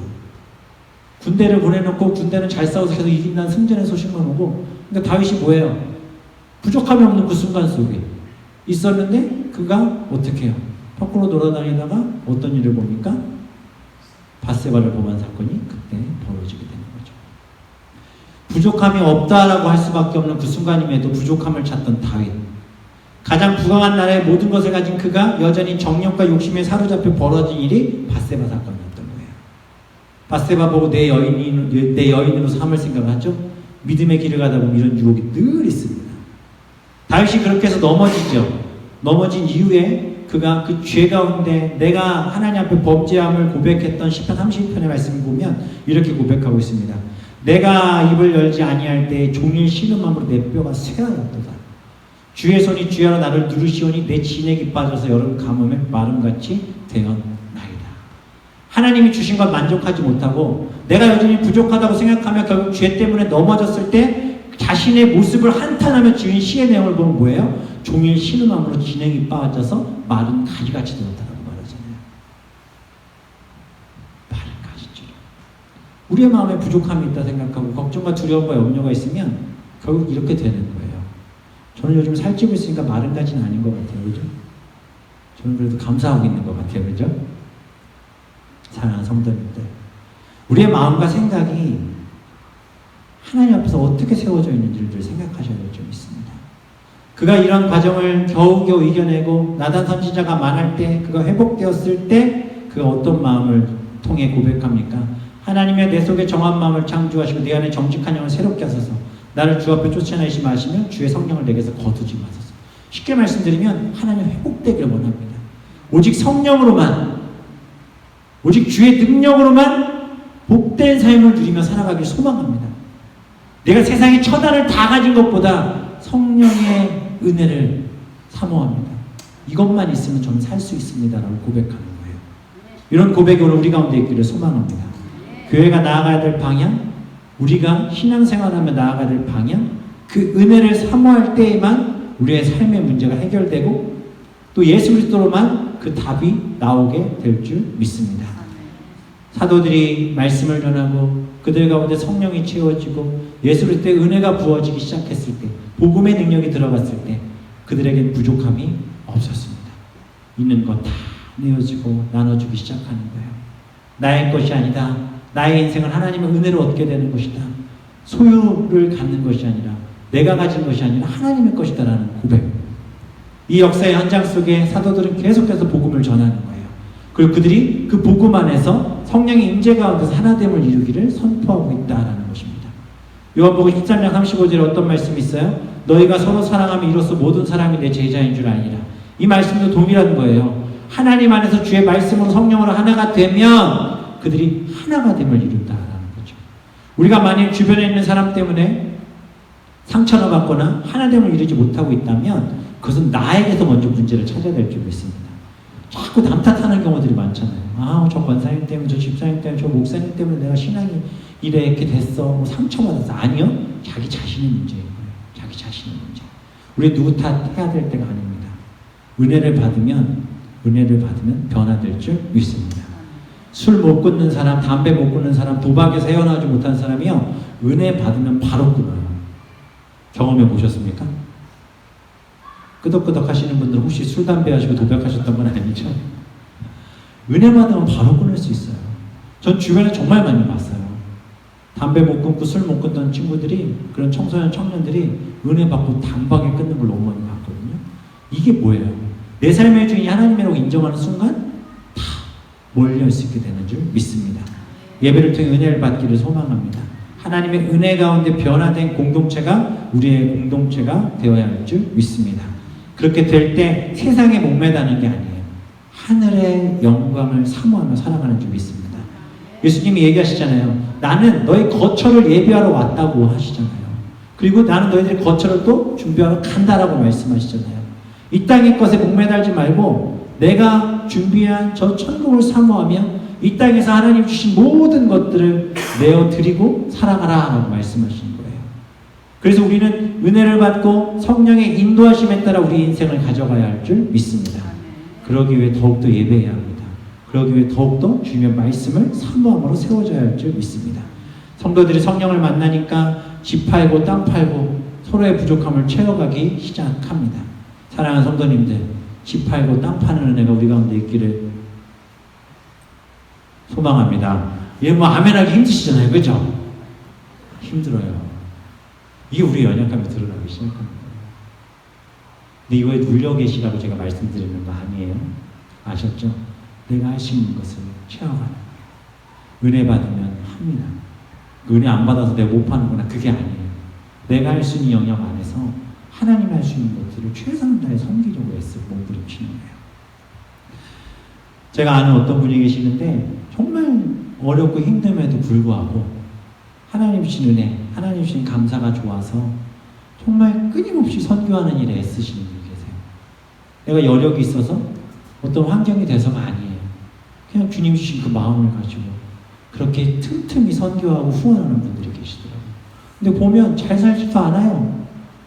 A: 군대를 보내놓고 군대는 잘 싸워서 계속 이긴다는 승전의 소식만 오고, 그러니까 다윗이 뭐예요? 부족함이 없는 그 순간 속에 있었는데 그가 어떻게 해요? 밖으로 돌아다니다가 어떤 일을 봅니까? 밧세바를 범한 사건이 그때 벌어지게 되는 거죠. 부족함이 없다라고 할 수밖에 없는 그 순간임에도 부족함을 찾던 다윗. 가장 부강한 나라의 모든 것을 가진 그가 여전히 정욕과 욕심에 사로잡혀 벌어진 일이 밧세바 사건이었던 거예요. 밧세바 보고 내 여인으로 삼을 생각하죠? 믿음의 길을 가다 보면 이런 유혹이 늘 있습니다. 다윗이 그렇게 해서 넘어지죠. 넘어진 이후에 그가 그 죄 가운데 내가 하나님 앞에 범죄함을 고백했던 시편 32편의 말씀을 보면 이렇게 고백하고 있습니다. 내가 입을 열지 아니할 때 종일 신음함으로 내 뼈가 쇠하였도다. 주의 손이 주야로 나를 누르시오니 내 진액이 빠져서 여름 가뭄에 마름같이 되었나이다. 하나님이 주신 것 만족하지 못하고 내가 여전히 부족하다고 생각하며 결국 죄 때문에 넘어졌을 때 자신의 모습을 한탄하며 지은 시의 내용을 보면 뭐예요? 종일 신음함으로 진액이 빠져서 마른 가지같이 되었다고 말하잖아요. 마른 가지죠. 우리의 마음에 부족함이 있다 생각하고 걱정과 두려움과 염려가 있으면 결국 이렇게 되는 거예요. 저는 요즘 살찌고 있으니까 마른 가지는 아닌 것 같아요. 그죠? 저는 그래도 감사하고 있는 것 같아요. 그죠? 사랑하는 성도님들. 우리의 마음과 생각이 하나님 앞에서 어떻게 세워져 있는지를 생각하셔야 될 줄 믿습니다. 그가 이런 과정을 겨우겨우 이겨내고 나단 선지자가 말할 때 그가 회복되었을 때 그가 어떤 마음을 통해 고백합니까? 하나님의 내 속에 정한 마음을 창조하시고 내 안에 정직한 영을 새롭게 하소서. 나를 주 앞에 쫓아내시 마시며 주의 성령을 내게서 거두지 마소서. 쉽게 말씀드리면 하나님 회복되기를 원합니다. 오직 성령으로만, 오직 주의 능력으로만 복된 삶을 누리며 살아가길 소망합니다. 내가 세상의 처단을 다 가진 것보다 성령의 은혜를 사모합니다. 이것만 있으면 저는 살 수 있습니다 라고 고백하는 거예요. 이런 고백이 오늘 우리 가운데 있기를 소망합니다. 교회가 나아가야 될 방향, 우리가 신앙생활하며 나아가야 될 방향, 그 은혜를 사모할 때에만 우리의 삶의 문제가 해결되고 또 예수 그리스도로만 그 답이 나오게 될 줄 믿습니다. 사도들이 말씀을 전하고 그들 가운데 성령이 채워지고 예수 그리스도의 은혜가 부어지기 시작했을 때, 복음의 능력이 들어갔을 때 그들에겐 부족함이 없었습니다. 있는 것 다 내어주고 나눠주기 시작하는 거예요. 나의 것이 아니다. 나의 인생은 하나님의 은혜로 얻게 되는 것이다. 소유를 갖는 것이 아니라 내가 가진 것이 아니라 하나님의 것이다라는 고백. 이 역사의 현장 속에 사도들은 계속해서 복음을 전하는 거예요. 그리고 그들이 그 복음 안에서 성령의 임재 가운데서 하나됨을 이루기를 선포하고 있다라는 것입니다. 요한복음 13장 35절에 어떤 말씀이 있어요? 너희가 서로 사랑하면 이로써 모든 사람이 내 제자인 줄 아니라. 이 말씀도 동일한 거예요. 하나님 안에서 주의 말씀으로 성령으로 하나가 되면 그들이 하나가 됨을 이룬다라는 거죠. 우리가 만일 주변에 있는 사람 때문에 상처를 받거나 하나됨을 이루지 못하고 있다면 그것은 나에게서 먼저 문제를 찾아야 될 줄 믿습니다. 자꾸 남 탓하는 경우들이 많잖아요. 아, 저 권사님 때문에, 저 집사님 때문에, 저 목사님 때문에 내가 신앙이 이렇게 됐어. 뭐 상처받았어. 아니요. 자기 자신의 문제인 거예요. 자기 자신의 문제. 우리 누구 탓해야 될 때가 아닙니다. 은혜를 받으면 변화될 줄 믿습니다. 술 못 끊는 사람, 담배 못 끊는 사람, 도박에서 헤어나오지 못한 사람이요. 은혜 받으면 바로 끊어요. 경험해 보셨습니까? 끄덕끄덕 하시는 분들 혹시 술, 담배 하시고 도박하셨던 건 아니죠? 은혜 받으면 바로 끊을 수 있어요. 전 주변에 정말 많이 봤어요. 담배 못 끊고 술 못 끊던 친구들이, 그런 청소년 청년들이 은혜 받고 단박에 끊는 걸 너무 많이 봤거든요. 이게 뭐예요? 내 삶의 주인이 하나님이라고 인정하는 순간 다 몰려 수 있게 되는 줄 믿습니다. 예배를 통해 은혜를 받기를 소망합니다. 하나님의 은혜 가운데 변화된 공동체가 우리의 공동체가 되어야 할 줄 믿습니다. 그렇게 될 때 세상에 목매다는 게 아니에요. 하늘의 영광을 사모하며 살아가는 줄 믿습니다. 예수님이 얘기하시잖아요. 나는 너희 거처를 예비하러 왔다고 하시잖아요. 그리고 나는 너희들의 거처를 또 준비하러 간다라고 말씀하시잖아요. 이 땅의 것에 목매달지 말고 내가 준비한 저 천국을 사모하며 이 땅에서 하나님 주신 모든 것들을 내어드리고 살아가라 라고 말씀하시는 거예요. 그래서 우리는 은혜를 받고 성령의 인도하심에 따라 우리 인생을 가져가야 할 줄 믿습니다. 그러기 위해 더욱더 예배해야 합니다. 그러기 위해 더욱더 주님의 말씀을 사모함으로 세워져야 할 줄 믿습니다. 성도들이 성령을 만나니까 집 팔고 땅 팔고 서로의 부족함을 채워가기 시작합니다. 사랑하는 성도님들, 집 팔고 땅 파는 은혜가 우리 가운데 있기를 소망합니다. 예, 뭐 아멘하기 힘드시잖아요, 그죠? 힘들어요. 이게 우리 연약함이 드러나기 시작합니다. 근데 이거에 눌려 계시라고 제가 말씀드리는 거 아니에요? 아셨죠? 내가 할 수 있는 것을 채워가는 거예요. 은혜 받으면 합니다. 은혜 안 받아서 내가 못 파는구나, 그게 아니에요. 내가 할 수 있는 영역 안에서 하나님 할 수 있는 것들을 최선을 다해 섬기려고 애쓰고 몸부림치는 거예요. 제가 아는 어떤 분이 계시는데 정말 어렵고 힘듦에도 불구하고 하나님 주신 은혜, 하나님 주신 감사가 좋아서 정말 끊임없이 선교하는 일에 애쓰시는 분이 계세요. 내가 여력이 있어서 어떤 환경이 돼서가 아니에요. 그냥 주님 주신 그 마음을 가지고 그렇게 틈틈이 선교하고 후원하는 분들이 계시더라고요. 근데 보면 잘 살지도 않아요.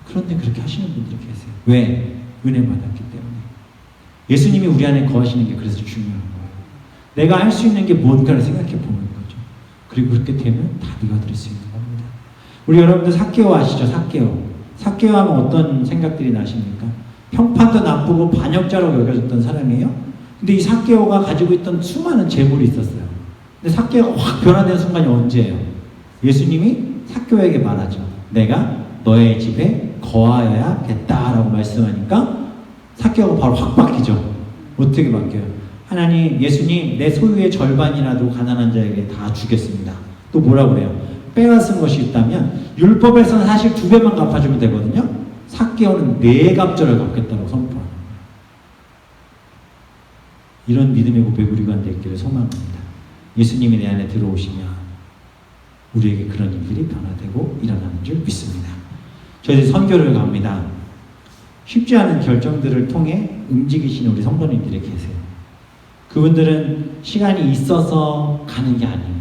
A: 그런데 그렇게 하시는 분들이 계세요. 왜? 은혜 받았기 때문에. 예수님이 우리 안에 거하시는 게 그래서 중요한 거예요. 내가 할 수 있는 게 뭔가를 생각해 보는 거죠. 그리고 그렇게 되면 다 이뤄드릴 수 있는 겁니다. 우리 여러분들 삭개오 아시죠? 삭개오 하면 어떤 생각들이 나십니까? 평판도 나쁘고 반역자로 여겨졌던 사람이에요. 근데 이 삭개오가 가지고 있던 수많은 재물이 있었어요. 근데 삭개오가 확 변화된 순간이 언제예요? 예수님이 삭개오에게 말하죠. 내가 너의 집에 거하여야겠다라고 말씀하니까 삭개오가 바로 확 바뀌죠. 어떻게 바뀌어요? 하나님, 예수님, 내 소유의 절반이라도 가난한 자에게 다 주겠습니다. 또 뭐라고 그래요? 빼앗은 것이 있다면 율법에서는 사실 2배만 갚아주면 되거든요. 삭개오는 4갑절을 갚겠다고 선포하는 거예요. 이런 믿음의 고백 우리가 되기를 소망합니다. 예수님이 내 안에 들어오시면 우리에게 그런 일들이 변화되고 일어나는 줄 믿습니다. 저희들이 선교를 갑니다. 쉽지 않은 결정들을 통해 움직이시는 우리 성도님들이 계세요. 그분들은 시간이 있어서 가는 게 아니에요.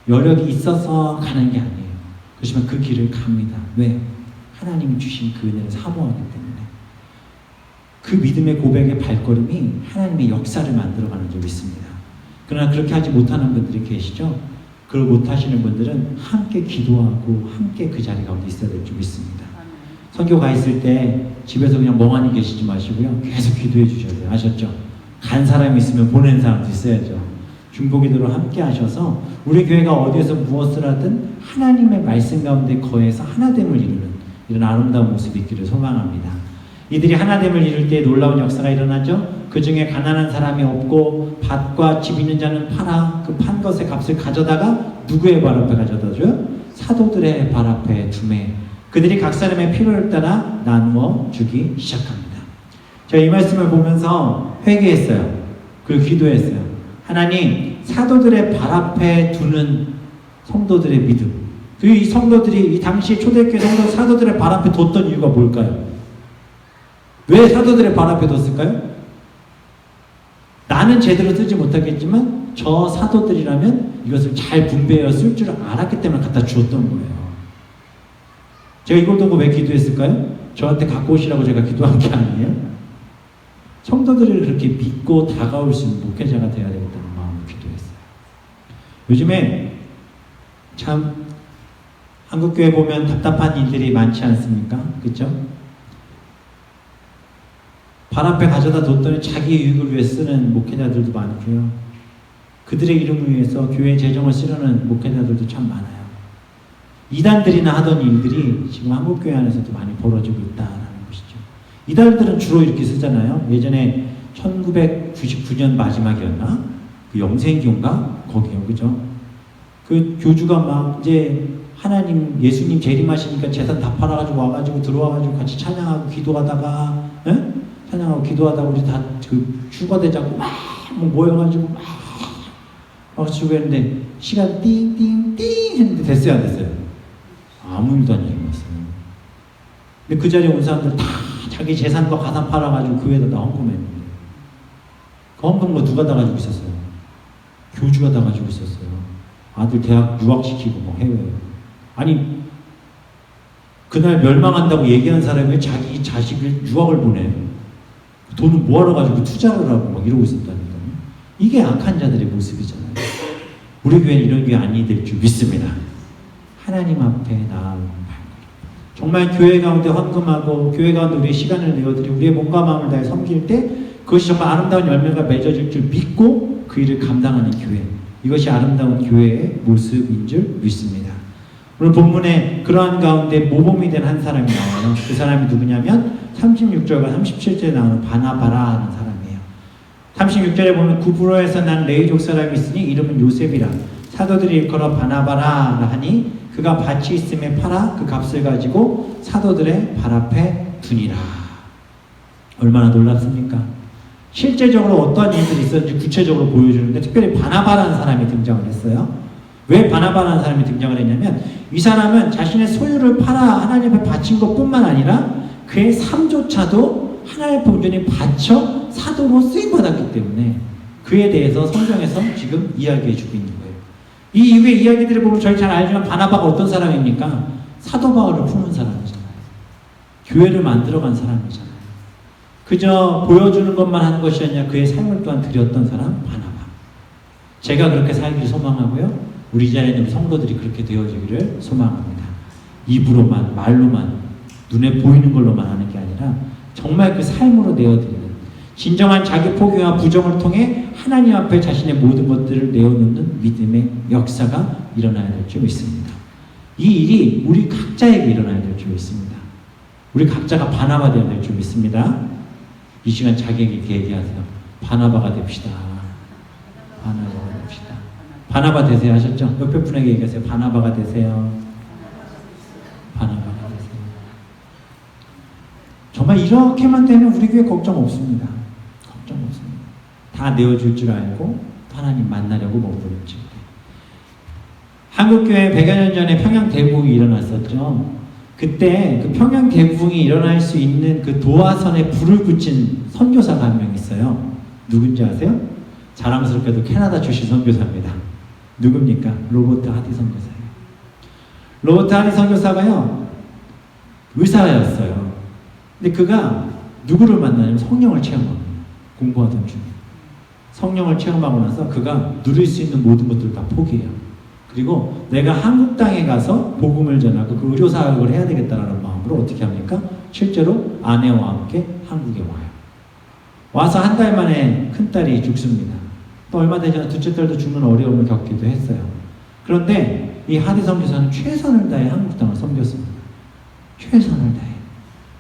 A: 여력이 있어서 가는 게 아니에요. 그렇지만 그 길을 갑니다. 왜? 하나님이 주신 그 은혜를 사모하기 때문에. 그 믿음의 고백의 발걸음이 하나님의 역사를 만들어가는 줄 믿습니다. 그러나 그렇게 하지 못하는 분들이 계시죠? 그걸 못하시는 분들은 함께 기도하고 함께 그 자리 가운데 있어야 될 줄 믿습니다. 선교 가 있을 때 집에서 그냥 멍하니 계시지 마시고요. 계속 기도해 주셔야 돼요. 아셨죠? 간 사람이 있으면 보낸 사람도 있어야죠. 중보기도로 함께 하셔서 우리 교회가 어디에서 무엇을 하든 하나님의 말씀 가운데 거해서 하나됨을 이루는 이런 아름다운 모습이 있기를 소망합니다. 이들이 하나됨을 이룰 때 놀라운 역사가 일어나죠. 그 중에 가난한 사람이 없고 밭과 집 있는 자는 팔아 그 판 것의 값을 가져다가 누구의 발 앞에 가져다 줘요? 사도들의 발 앞에 두매. 그들이 각 사람의 필요를 따라 나누어 주기 시작합니다. 제가 이 말씀을 보면서 회개했어요. 그리고 기도했어요. 하나님, 사도들의 발 앞에 두는 성도들의 믿음. 그리고 이 성도들이 이 당시 초대교회 사도들의 발 앞에 뒀던 이유가 뭘까요? 왜 사도들의 발 앞에 뒀을까요? 나는 제대로 쓰지 못하겠지만 저 사도들이라면 이것을 잘 분배하여 쓸 줄 알았기 때문에 갖다 주었던 거예요. 제가 이걸 두고 왜 기도했을까요? 저한테 갖고 오시라고 제가 기도한 게 아니에요. 성도들을 그렇게 믿고 다가올 수 있는 목회자가 되어야 되겠다는 마음으로 기도했어요. 요즘에 참 한국교회 보면 답답한 일들이 많지 않습니까? 그렇죠? 발 앞에 가져다 뒀더니 자기 유익을 위해 쓰는 목회자들도 많고요. 그들의 이름을 위해서 교회 재정을 쓰려는 목회자들도 참 많아요. 이단들이나 하던 일들이 지금 한국교회 안에서도 많이 벌어지고 있다라는 것이죠. 이단들은 주로 이렇게 쓰잖아요. 예전에 1999년 마지막이었나? 그 영생교인가? 거기요, 그죠? 그 교주가 막 이제 하나님, 예수님 재림하시니까 재산 다 팔아가지고 와가지고 들어와가지고 같이 찬양하고 기도하다가, 에? 찬양하고 기도하다가 우리 다 그 휴가되자고 막 모여가지고 막 주겠는데 시간 띵띵띵 했는데 됐어요, 안 됐어요? 아무 일도 안 일어났어요. 근데 그 자리에 온 사람들 다 자기 재산과 가산 팔아가지고 교회에다 다 헌금했는데 그 헌금 거 누가 다 가지고 있었어요? 교주가 다 가지고 있었어요. 아들 대학 유학시키고 뭐 해외에. 아니 그날 멸망한다고 얘기한 사람이 왜 자기 자식을 유학을 보내? 돈을 뭐하러 가지고 투자를 하고 막 이러고 있었다니까요. 이게 악한 자들의 모습이잖아요. 우리 교회는 이런 교회 아니 될 줄 믿습니다. 하나님 앞에 나아오는 정말 교회 가운데 헌금하고 교회 가운데 우리의 시간을 내어드리고 우리의 몸과 마음을 다해 섬길 때 그것이 정말 아름다운 열매가 맺어질 줄 믿고 그 일을 감당하는 교회, 이것이 아름다운 교회의 모습인 줄 믿습니다. 오늘 본문에 그러한 가운데 모범이 된 한 사람이 나와요. 그 사람이 누구냐면 36절과 37절에 나오는 바나바라 하는 사람이에요. 36절에 보면 구브로에서 난 레위족 사람이 있으니 이름은 요셉이라 사도들이 일컬어 바나바라 하니 그가 밭이 있음에 팔아 그 값을 가지고 사도들의 발 앞에 두니라. 얼마나 놀랍습니까? 실제적으로 어떤 일들이 있었는지 구체적으로 보여주는데 특별히 바나바라는 사람이 등장을 했어요. 왜 바나바라는 사람이 등장을 했냐면 이 사람은 자신의 소유를 팔아 하나님 앞에 바친 것뿐만 아니라 그의 삶조차도 하나님 앞에 온전히 바쳐 사도로 쓰임받았기 때문에 그에 대해서 성경에서 지금 이야기해주고 있는 거예요. 이 이후의 이야기들을 보면 저희 잘 알지만 바나바가 어떤 사람입니까? 사도 바울을 품은 사람이잖아요. 교회를 만들어간 사람이잖아요. 그저 보여주는 것만 하는 것이 아니라 그의 삶을 또한 드렸던 사람 바나바. 제가 그렇게 살기를 소망하고요. 우리 자리에 있는 성도들이 그렇게 되어지기를 소망합니다. 입으로만 말로만 눈에 보이는 걸로만 하는 게 아니라 정말 그 삶으로 내어드리는 진정한 자기 포기와 부정을 통해 하나님 앞에 자신의 모든 것들을 내어놓는 믿음의 역사가 일어나야 될 줄 믿습니다. 이 일이 우리 각자에게 일어나야 될 줄 믿습니다. 우리 각자가 바나바 되어야 될 줄 믿습니다. 이 시간 자기에게 이렇게 얘기하세요. 바나바가 됩시다. 바나바가 됩시다. 바나바 되세요 하셨죠? 옆에 분에게 얘기하세요. 바나바가 되세요. 바나바가 되세요. 정말 이렇게만 되면 우리 교회 걱정 없습니다. 걱정 없습니다. 다 내어줄 줄 알고 하나님 만나려고 몸부림칠 때. 한국교회 100여 년 전에 평양 대부흥이 일어났었죠. 그때 그 평양 대부흥이 일어날 수 있는 그 도화선에 불을 붙인 선교사가 한 명 있어요. 누군지 아세요? 자랑스럽게도 캐나다 출신 선교사입니다. 누굽니까? 로버트 하디 선교사예요. 로버트 하디 선교사가요, 의사였어요. 근데 그가 누구를 만나냐면 성령을 체험합니다. 공부하던 중에. 성령을 체험하고 나서 그가 누릴 수 있는 모든 것들을 다 포기해요. 그리고 내가 한국 땅에 가서 복음을 전하고 그 의료사역을 해야 되겠다는 마음으로 어떻게 합니까? 실제로 아내와 함께 한국에 와요. 와서 한 달 만에 큰딸이 죽습니다. 또 얼마 되지 않아 둘째 딸도 죽는 어려움을 겪기도 했어요. 그런데 이 하디 선교사는 최선을 다해 한국 땅을 섬겼습니다. 최선을 다해.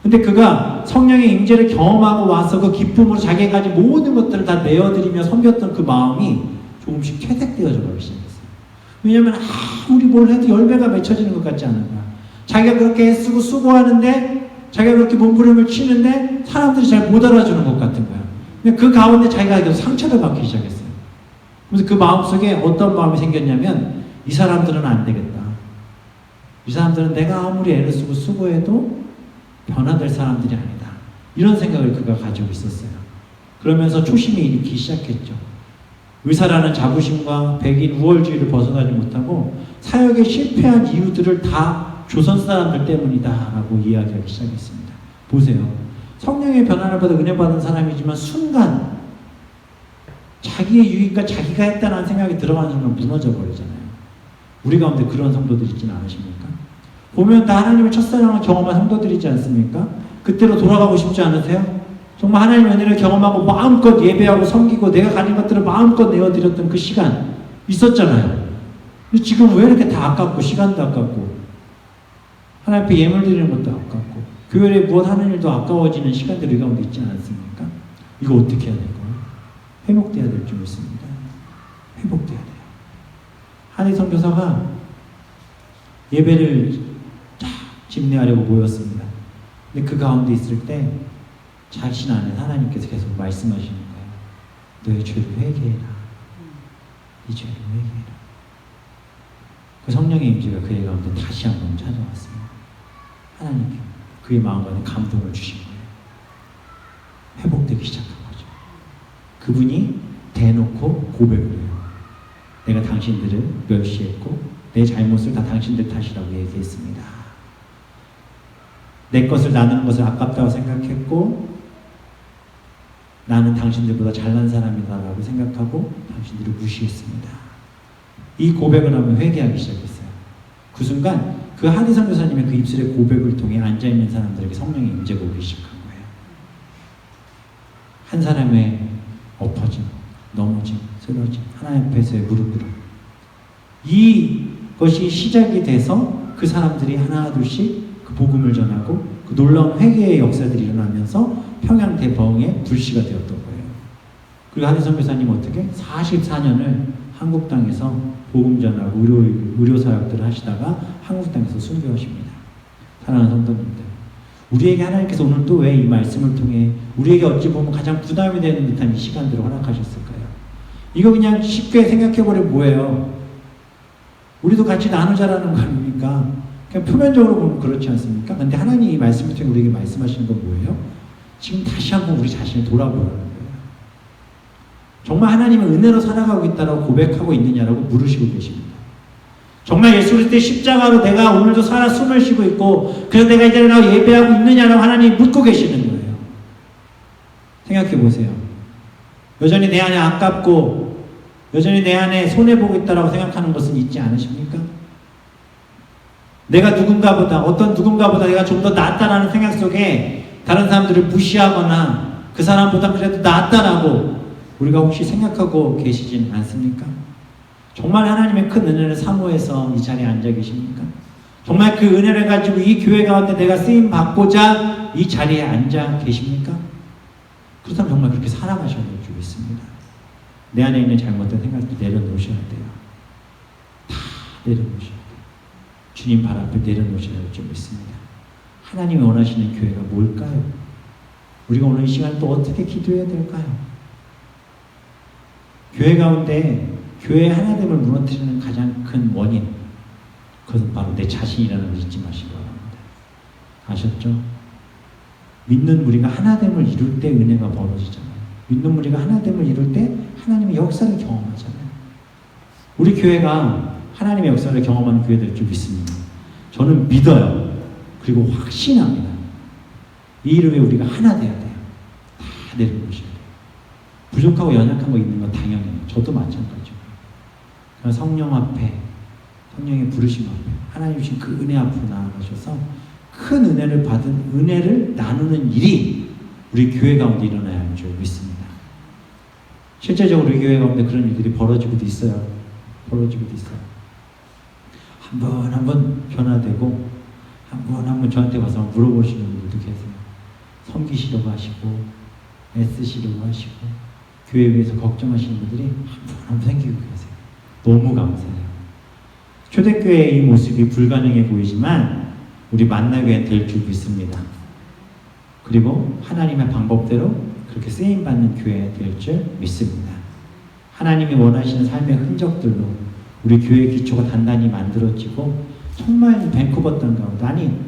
A: 근데 그가 성령의 임재를 경험하고 와서 그 기쁨으로 자기가 가진 모든 것들을 다 내어드리며 섬겼던 그 마음이 조금씩 퇴색되어져 버리기 시작했어요. 왜냐하면 아무리 뭘 해도 열매가 맺혀지는 것 같지 않은 거야. 자기가 그렇게 애쓰고 수고하는데 자기가 그렇게 몸부림을 치는데 사람들이 잘 못 알아주는 것 같은 거야. 근데 그 가운데 자기가 계속 상처를 받기 시작했어요. 그래서 그 마음속에 어떤 마음이 생겼냐면 이 사람들은 안 되겠다. 이 사람들은 내가 아무리 애를 쓰고 수고해도 변화될 사람들이 아니다. 이런 생각을 그가 가지고 있었어요. 그러면서 초심이 일기 시작했죠. 의사라는 자부심과 백인 우월주의를 벗어나지 못하고 사역에 실패한 이유들을 다 조선 사람들 때문이다라고 이야기하기 시작했습니다. 보세요. 성령의 변화를 받아 은혜 받은 사람이지만 순간 자기의 유익과 자기가 했다는 생각이 들어가는 순간 무너져 버리잖아요. 우리 가운데 그런 성도들 있지는 않으십니까? 보면 다 하나님의 첫사랑을 경험한 성도들이지 않습니까? 그때로 돌아가고 싶지 않으세요? 정말 하나님의 은혜를 경험하고 마음껏 예배하고 섬기고 내가 가진 것들을 마음껏 내어드렸던 그 시간 있었잖아요. 근데 지금 왜 이렇게 다 아깝고 시간도 아깝고 하나님 앞에 예물 드리는 것도 아깝고 교회에 무엇 하는 일도 아까워지는 시간들이 우리 가운데 있지 않습니까? 이거 어떻게 해야 될까요? 회복돼야 될 줄 믿습니다. 회복돼야 돼요. 한희 선교사가 예배를 쫙 집례하려고 모였습니다. 근데 그 가운데 있을 때 자신 안에 하나님께서 계속 말씀하시는 거예요. 너의 죄를 회개해라. 이 죄를 회개해라. 그 성령의 임재가 그의 가운데 다시 한번 찾아왔습니다. 하나님께 그의 마음 안에 감동을 주신 거예요. 회복되기 시작한 거죠. 그분이 대놓고 고백을 해요. 내가 당신들을 멸시했고 내 잘못을 다 당신들 탓이라고 얘기했습니다. 내 것을 나누는 것을 아깝다고 생각했고 나는 당신들보다 잘난 사람이다라고 생각하고 당신들을 무시했습니다. 이 고백을 하면 회개하기 시작했어요. 그 순간 그 한희 선교사님의 그 입술의 고백을 통해 앉아있는 사람들에게 성령의 임재가 오기 시작한 거예요. 한 사람의 엎어짐, 넘어짐, 쓰러짐, 하나님 앞에서의 무릎 꿇음, 이것이 시작이 돼서 그 사람들이 하나 둘씩 그 복음을 전하고 그 놀라운 회개의 역사들이 일어나면서 평양 대버흥의 불씨가 되었던 거예요. 그리고 한희 선교사님 어떻게 44년을 한국 땅에서 복음 전하고 의료 사역들을 하시다가 한국 땅에서 순교하십니다. 사랑하는 성도님들, 우리에게 하나님께서 오늘 또 왜 이 말씀을 통해 우리에게 어찌 보면 가장 부담이 되는 듯한 이 시간들을 허락하셨을까요? 이거 그냥 쉽게 생각해버리면 뭐예요? 우리도 같이 나누자라는 거 아닙니까? 그냥 표면적으로 보면 그렇지 않습니까? 근데 하나님이 이 말씀을 통해 우리에게 말씀하시는 건 뭐예요? 지금 다시 한번 우리 자신을 돌아보라는 거예요. 정말 하나님은 은혜로 살아가고 있다고 고백하고 있느냐라고 물으시고 계십니다. 정말 예수 그리스도의 십자가로 내가 오늘도 살아 숨을 쉬고 있고 그래서 내가 이제 일어나고 예배하고 있느냐라고 하나님이 묻고 계시는 거예요. 생각해 보세요. 여전히 내 안에 아깝고 여전히 내 안에 손해보고 있다고 생각하는 것은 있지 않으십니까? 내가 누군가보다 어떤 누군가보다 내가 좀 더 낫다라는 생각 속에 다른 사람들을 무시하거나 그 사람보다 그래도 낫다라고 우리가 혹시 생각하고 계시진 않습니까? 정말 하나님의 큰 은혜를 사모해서 이 자리에 앉아 계십니까? 정말 그 은혜를 가지고 이 교회 가운데 내가 쓰임 받고자 이 자리에 앉아 계십니까? 그렇다면 정말 그렇게 살아가셔야 될 줄 믿습니다. 내 안에 있는 잘못된 생각도 내려놓으셔야 돼요. 다 내려놓으셔야 돼요. 주님 발 앞에 내려놓으셔야 될 줄 믿습니다. 하나님이 원하시는 교회가 뭘까요? 우리가 오늘 이 시간 또 어떻게 기도해야 될까요? 교회 가운데 교회의 하나됨을 무너뜨리는 가장 큰 원인, 그것은 바로 내 자신이라는 걸 잊지 마시기 바랍니다. 아셨죠? 믿는 우리가 하나됨을 이룰 때 은혜가 벌어지잖아요. 믿는 우리가 하나됨을 이룰 때 하나님의 역사를 경험하잖아요. 우리 교회가 하나님의 역사를 경험하는 교회 될 줄 믿습니다. 저는 믿어요. 그리고 확신합니다. 이 이름에 우리가 하나 돼야 돼요. 다 내려놓으셔야 돼요. 부족하고 연약한 거 있는 건 당연해요. 저도 마찬가지고. 성령 앞에, 성령의 부르심 앞에, 하나님 주신 그 은혜 앞으로 나아가셔서 큰 은혜를 받은 은혜를 나누는 일이 우리 교회 가운데 일어나야 할 줄 믿습니다. 실제적으로 우리 교회 가운데 그런 일들이 벌어지고도 있어요. 벌어지고도 있어요. 한 번 한 번 변화되고 한 번 한 번 저한테 와서 물어보시는 분들도 계세요. 섬기시려고 하시고 애쓰시려고 하시고 교회에 위해서 걱정하시는 분들이 한 번 한 번 생기고 계세요. 너무 감사해요. 초대교회의 이 모습이 불가능해 보이지만 우리 만나게 될 줄 믿습니다. 그리고 하나님의 방법대로 그렇게 쓰임받는 교회 될 줄 믿습니다. 하나님이 원하시는 삶의 흔적들로 우리 교회의 기초가 단단히 만들어지고 정말 밴쿠버 땅 가운데, 아니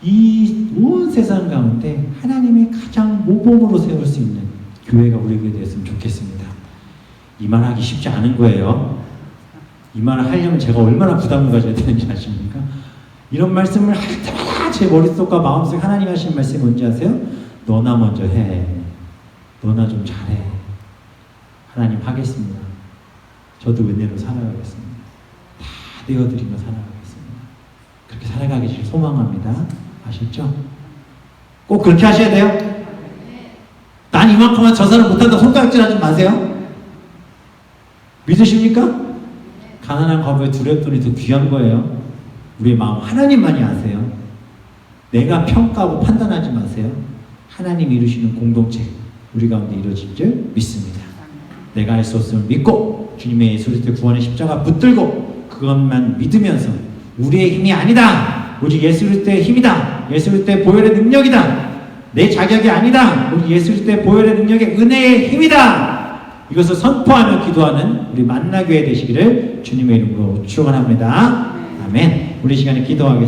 A: 이 온 세상 가운데 하나님의 가장 모범으로 세울 수 있는 교회가 우리 교회 되었으면 좋겠습니다. 이 말 하기 쉽지 않은 거예요. 이 말을 하려면 제가 얼마나 부담을 가져야 되는지 아십니까? 이런 말씀을 할 때마다 제 머릿속과 마음속에 하나님 하신 말씀이 뭔지 아세요? 너나 먼저 해. 너나 좀 잘해. 하나님 하겠습니다. 저도 은혜로 살아가겠습니다. 다 내어드리며 살아가겠습니다. 그렇게 살아가기를 소망합니다. 아셨죠? 꼭 그렇게 하셔야 돼요. 난 이만큼만 저 사람 못한다고 손가락질 하지 마세요. 믿으십니까? 가난한 과부의 두렵돈이 더 귀한 거예요. 우리의 마음 하나님만이 아세요. 내가 평가하고 판단하지 마세요. 하나님 이루시는 공동체 우리 가운데 이루어질 줄 믿습니다. 내가 할 수 없음을 믿고 주님의 예수 그리스도의 구원의 십자가 붙들고 그것만 믿으면서 우리의 힘이 아니다. 오직 예수 그리스도의 힘이다. 예수 그리스도의 보혈의 능력이다. 내 자격이 아니다. 우리 예수 그리스도의 보혈의 능력의 은혜의 힘이다. 이것을 선포하며 기도하는 우리 만나교회 되시기를 주님의 이름으로 축원합니다. 아멘. 우리 시간에 기도하겠습니다.